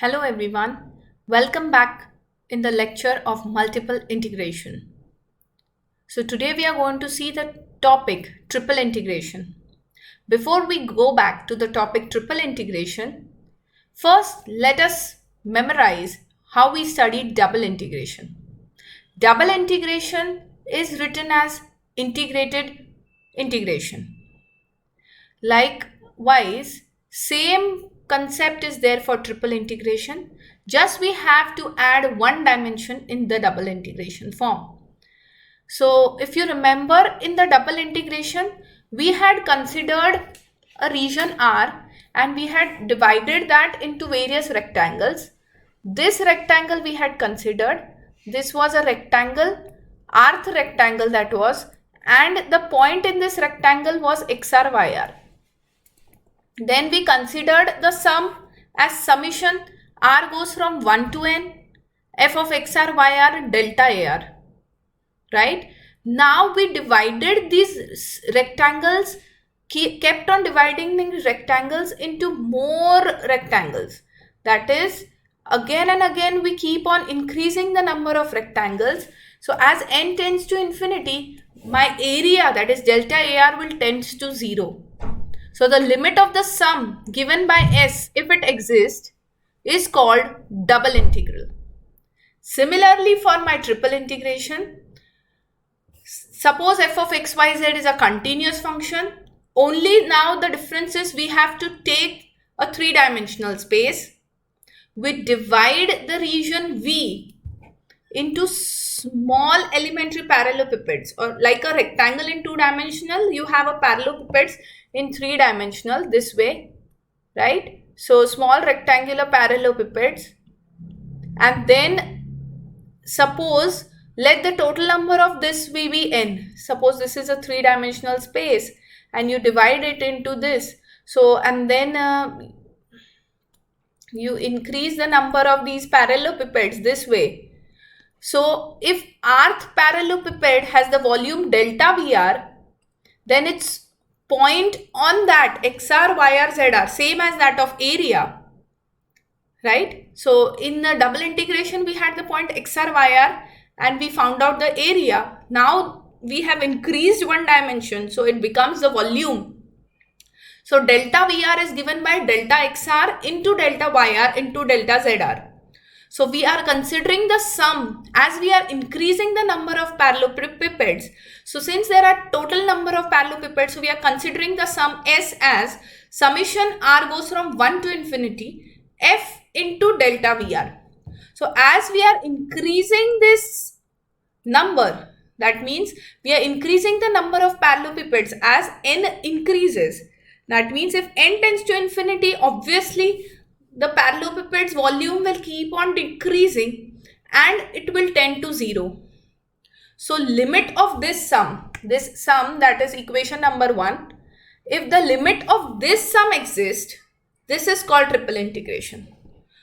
Hello everyone, welcome back in the lecture of multiple integration. So today we are going to see the topic triple integration. Before we go back to the topic triple integration, first let us memorize how we studied double integration. Double integration is written as integrated integration. Likewise, same concept is there for triple integration. Just we have to add one dimension in the double integration form. So if you remember in the double integration, we had considered a region R and we had divided that into various rectangles. This rectangle we had considered. This was a rectangle, rth rectangle that was, and the point in this rectangle was xr yr. Then we considered the sum as summation r goes from 1 to n f of xr yr delta ar. Right? Now we divided these rectangles, kept on dividing these rectangles into more rectangles. That is, again and again we keep on increasing the number of rectangles. So as n tends to infinity, my area, that is delta ar, will tend to 0. So the limit of the sum given by S, if it exists, is called double integral. Similarly, for my triple integration, suppose f of xyz is a continuous function. Only now the difference is we have to take a three-dimensional space. We divide the region V into small elementary parallelepipeds, or like a rectangle in two-dimensional, you have a parallelepipeds in three-dimensional this way, right? So small rectangular parallelepipeds, and then suppose let the total number of this be n. Suppose this is a three-dimensional space and you divide it into this. So and then you increase the number of these parallelepipeds this way. So if rth parallelepiped has the volume delta Vr, then its point on that xr, yr, zr, same as that of area, right? So in the double integration, we had the point xr, yr and we found out the area. Now we have increased one dimension, so it becomes the volume. So delta Vr is given by delta xr into delta yr into delta zr. So we are considering the sum as we are increasing the number of parallelepipeds. So since there are total number of parallelepipeds, so we are considering the sum S as summation r goes from 1 to infinity f into delta Vr. So as we are increasing this number, that means we are increasing the number of parallelepipeds as n increases. That means if n tends to infinity, obviously the parallelepiped's volume will keep on decreasing and it will tend to 0. So limit of this sum that is equation number 1, if the limit of this sum exists, this is called triple integration.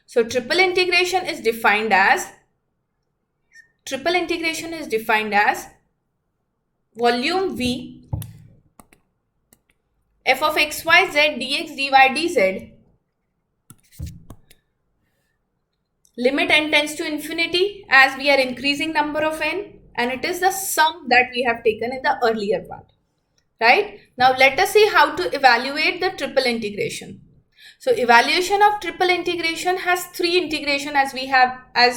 So triple integration is defined as volume V f of x, y, z dx, dy, dz, limit n tends to infinity as we are increasing number of n, and it is the sum that we have taken in the earlier part, right? Now let us see how to evaluate the triple integration. So evaluation of triple integration has three integration as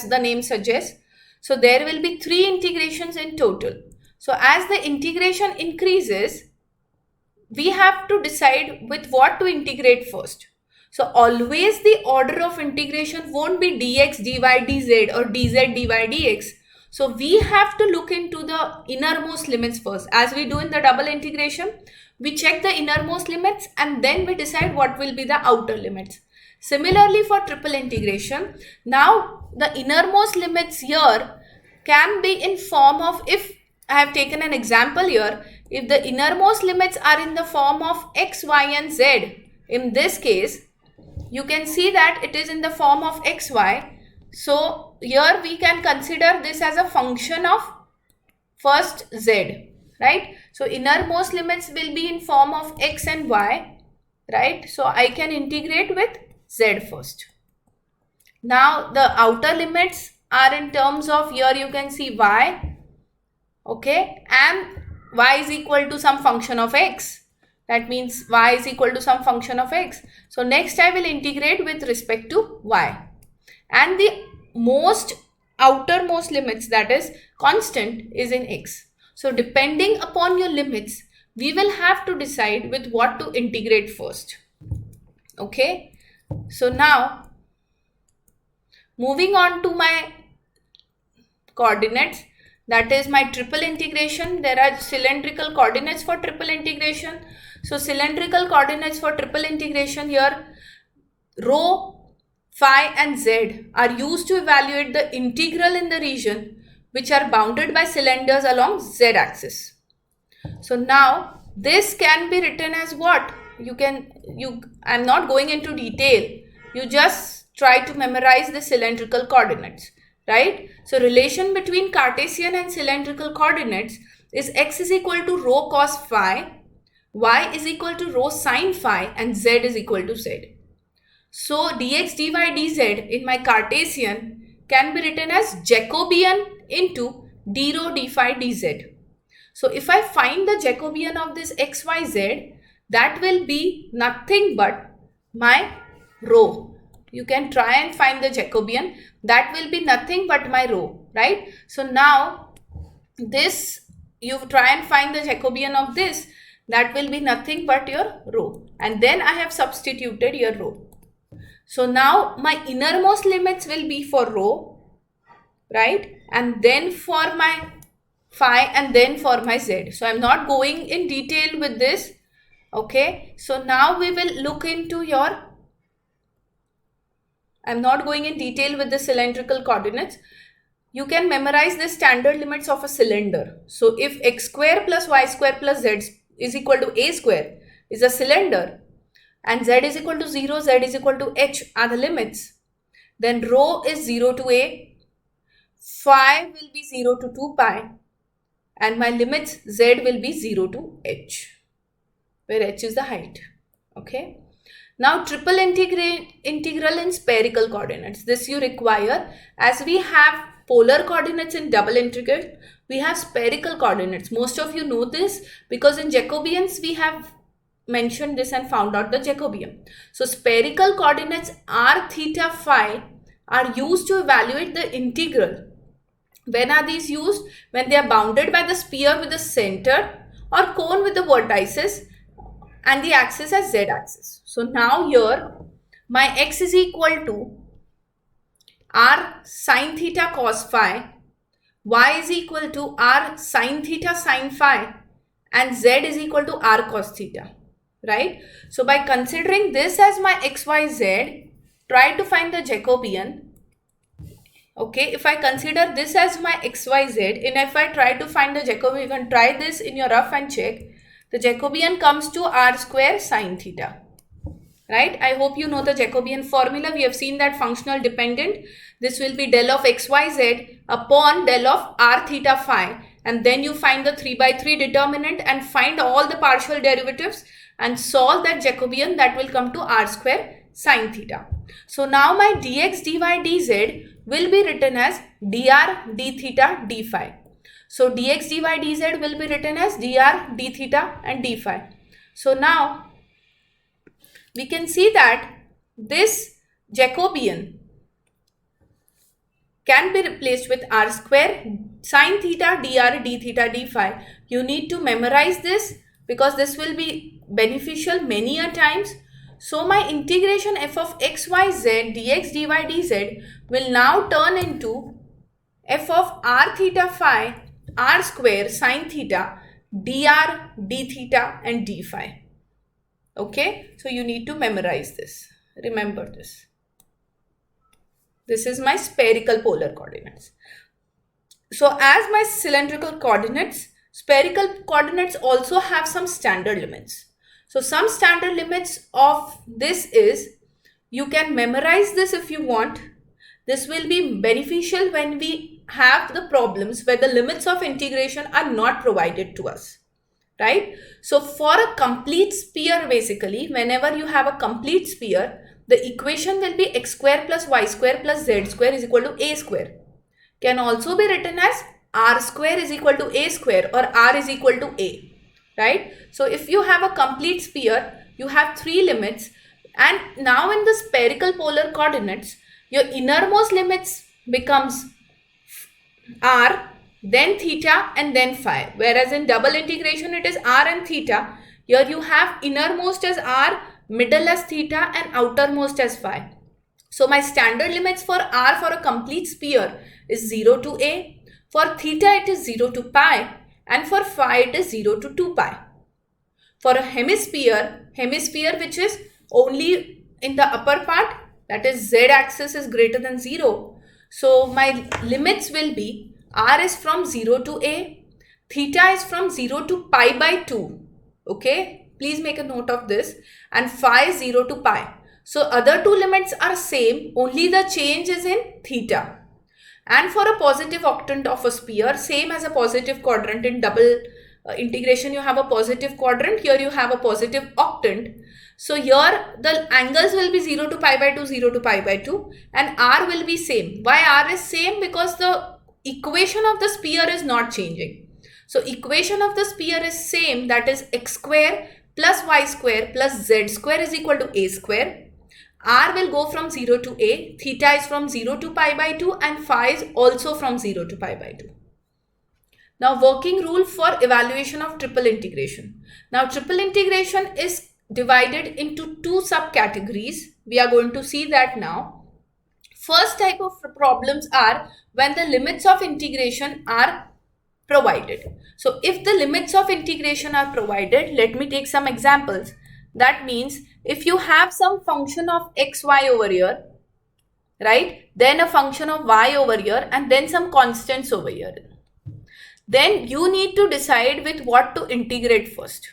the name suggests. So there will be three integrations in total. So as the integration increases, we have to decide with what to integrate first. So always the order of integration won't be dx, dy, dz or dz, dy, dx. So we have to look into the innermost limits first. As we do in the double integration, we check the innermost limits and then we decide what will be the outer limits. Similarly for triple integration, now the innermost limits here can be in form of, if I have taken an example here, if the innermost limits are in the form of x, y and z, in this case, you can see that it is in the form of xy. So here we can consider this as a function of first z, right? So innermost limits will be in form of x and y, right? So I can integrate with z first. Now the outer limits are in terms of, here you can see y, okay, and y is equal to some function of x. That means y is equal to some function of x. So next I will integrate with respect to y. And the outermost limits, that is constant, is in x. So depending upon your limits, we will have to decide with what to integrate first. Okay. So now moving on to my coordinates, that is my triple integration. There are cylindrical coordinates for triple integration. So cylindrical coordinates for triple integration, here rho, phi and z are used to evaluate the integral in the region which are bounded by cylinders along z axis. So now this can be written as what? I'm not going into detail. You just try to memorize the cylindrical coordinates, right? So relation between Cartesian and cylindrical coordinates is x is equal to rho cos phi, y is equal to rho sin phi, and z is equal to z. So dx dy dz in my Cartesian can be written as Jacobian into d rho d phi dz. So if I find the Jacobian of this xyz, that will be nothing but my rho. You can try and find the Jacobian. That will be nothing but my rho, right? So now this, you try and find the Jacobian of this, that will be nothing but your rho. And then I have substituted your rho. So now my innermost limits will be for rho, right? And then for my phi and then for my z. So I'm not going in detail with this. Okay. So now we will look into I'm not going in detail with the cylindrical coordinates. You can memorize the standard limits of a cylinder. So if x square plus y square plus z is equal to a square is a cylinder, and z is equal to 0, z is equal to h are the limits, then rho is 0 to a, phi will be 0 to 2 pi, and my limits z will be 0 to h, where h is the height. Okay. Now triple integral in spherical coordinates. This you require, as we have polar coordinates in double integral, we have spherical coordinates. Most of you know this because in Jacobians we have mentioned this and found out the Jacobian. So spherical coordinates r, theta, phi are used to evaluate the integral. When are these used? When they are bounded by the sphere with the center or cone with the vertices and the axis as z axis. So now here my x is equal to r sin theta cos phi, y is equal to r sin theta sin phi, and z is equal to r cos theta, right? So by considering this as my xyz, try to find the Jacobian. Okay, if I consider this as my xyz, and if I try to find the Jacobian, you can try this in your rough and check. The Jacobian comes to r square sin theta, right? I hope you know the Jacobian formula. We have seen that functional dependent. This will be del of xyz upon del of r theta phi, and then you find the 3/3 determinant and find all the partial derivatives and solve that Jacobian. That will come to r square sin theta. So now my dx dy dz will be written as dr d theta d phi. So dx dy dz will be written as dr d theta and d phi. So now we can see that this Jacobian can be replaced with r square sin theta dr d theta d phi. You need to memorize this because this will be beneficial many a times. So my integration f of xyz dx dy dz will now turn into f of r theta phi r square sin theta dr d theta and d phi. Okay, so you need to memorize this. Remember this. This is my spherical polar coordinates. So as my cylindrical coordinates, spherical coordinates also have some standard limits. So some standard limits of this is, you can memorize this if you want. This will be beneficial when we have the problems where the limits of integration are not provided to us, right? So for a complete sphere, basically, whenever you have a complete sphere, the equation will be x square plus y square plus z square is equal to a square. Can also be written as r square is equal to a square, or r is equal to a, right? So if you have a complete sphere, you have three limits, and now in the spherical polar coordinates, your innermost limits becomes r, then theta, and then phi. Whereas in double integration, it is r and theta. Here you have innermost as r, middle as theta, and outermost as phi. So my standard limits for r for a complete sphere is 0 to a. For theta, it is 0 to pi. And for phi, it is 0 to 2 pi. For a hemisphere which is only in the upper part, that is z-axis is greater than 0. So my limits will be r is from 0 to a, theta is from 0 to pi by 2. Okay, please make a note of this. And phi is 0 to pi. So other two limits are same, only the change is in theta. And for a positive octant of a sphere, same as a positive quadrant in double integration, you have a positive quadrant, here you have a positive octant. So here the angles will be 0 to pi by 2, 0 to pi by 2, and r will be same. Why r is same? Because the equation of the sphere is not changing. So equation of the sphere is same, that is x square plus y square plus z square is equal to a square. R will go from 0 to a, theta is from 0 to pi by 2, and phi is also from 0 to pi by 2. Now working rule for evaluation of triple integration. Now triple integration is divided into two subcategories. We are going to see that now. First type of problems are when the limits of integration are provided. So if the limits of integration are provided, let me take some examples. That means if you have some function of xy over here, right, then a function of y over here, and then some constants over here, then you need to decide with what to integrate first.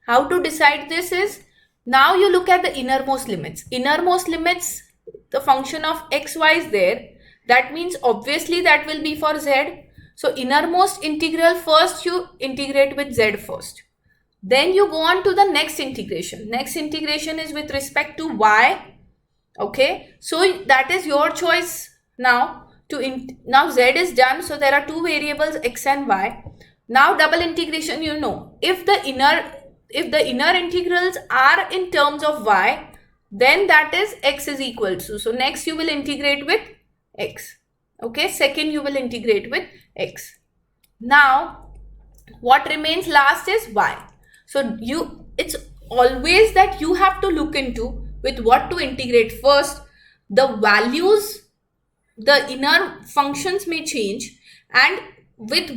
How to decide this is, now you look at the innermost limits. Innermost limits, the function of xy is there. That means obviously that will be for z. So innermost integral, first you integrate with z first. Then you go on to the next integration. Next integration is with respect to y. Okay, so that is your choice now. Now z is done, so there are two variables x and y. Now double integration, you know, if the inner integrals are in terms of y, then that is x is equal to. So next you will integrate with x. Okay, second you will integrate with x. Now what remains last is y. So it's always that you have to look into with what to integrate first. The values, the inner functions may change, and with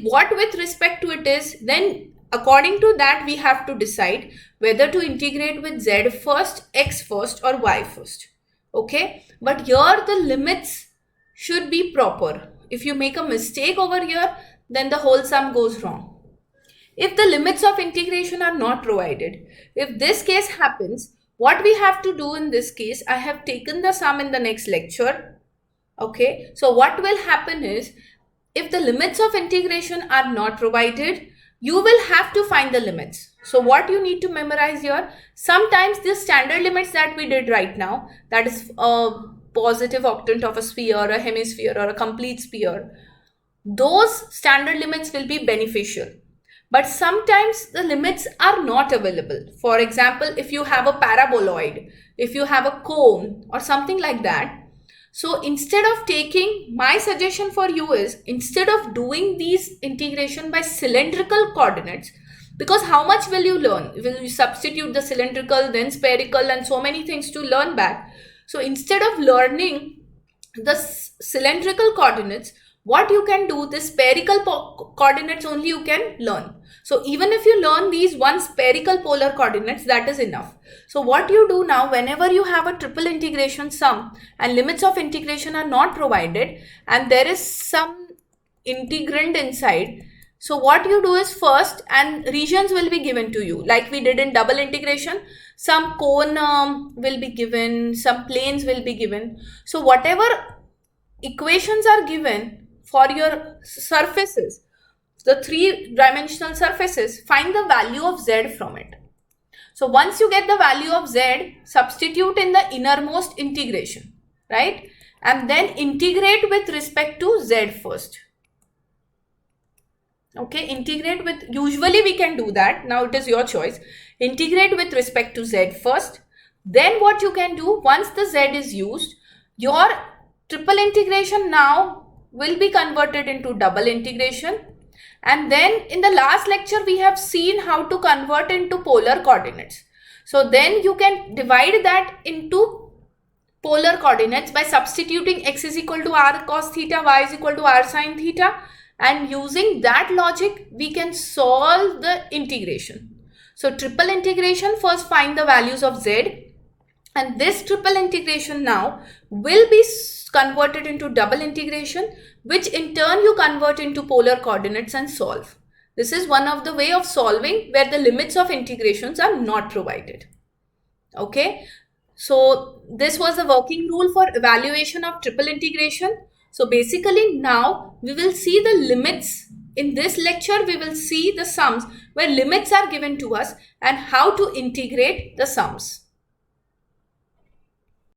respect to it is, then according to that we have to decide whether to integrate with z first, x first, or y first. Okay, but here the limits should be proper. If you make a mistake over here, then the whole sum goes wrong. If the limits of integration are not provided, if this case happens, what we have to do in this case, I have taken the sum in the next lecture. Okay, so what will happen is, if the limits of integration are not provided, you will have to find the limits. So what you need to memorize here, sometimes the standard limits that we did right now, that is a positive octant of a sphere, a hemisphere, or a complete sphere, those standard limits will be beneficial. But sometimes the limits are not available. For example, if you have a paraboloid, if you have a cone or something like that. So instead of taking, my suggestion for you is, instead of doing these integration by cylindrical coordinates, because how much will you learn? Will you substitute the cylindrical, then spherical, and so many things to learn back? So instead of learning the cylindrical coordinates, what you can do, the spherical coordinates only you can learn. So even if you learn these one spherical polar coordinates, that is enough. So what you do now, whenever you have a triple integration sum and limits of integration are not provided and there is some integrand inside, so what you do is first, and regions will be given to you like we did in double integration. Some cone will be given, some planes will be given. So whatever equations are given for your surfaces, the three-dimensional surfaces, find the value of z from it. So once you get the value of z, substitute in the innermost integration, right? And then integrate with respect to z first. Okay, integrate with, usually we can do that. Now it is your choice. Integrate with respect to z first. Then what you can do, once the z is used, your triple integration now will be converted into double integration. And then in the last lecture, we have seen how to convert into polar coordinates. So then you can divide that into polar coordinates by substituting x is equal to r cos theta, y is equal to r sin theta. And using that logic, we can solve the integration. So triple integration, first find the values of z. And this triple integration now will be converted into double integration, which in turn you convert into polar coordinates and solve. This is one of the way of solving where the limits of integrations are not provided. Okay. So this was the working rule for evaluation of triple integration. So basically now we will see the limits. In this lecture, we will see the sums where limits are given to us and how to integrate the sums.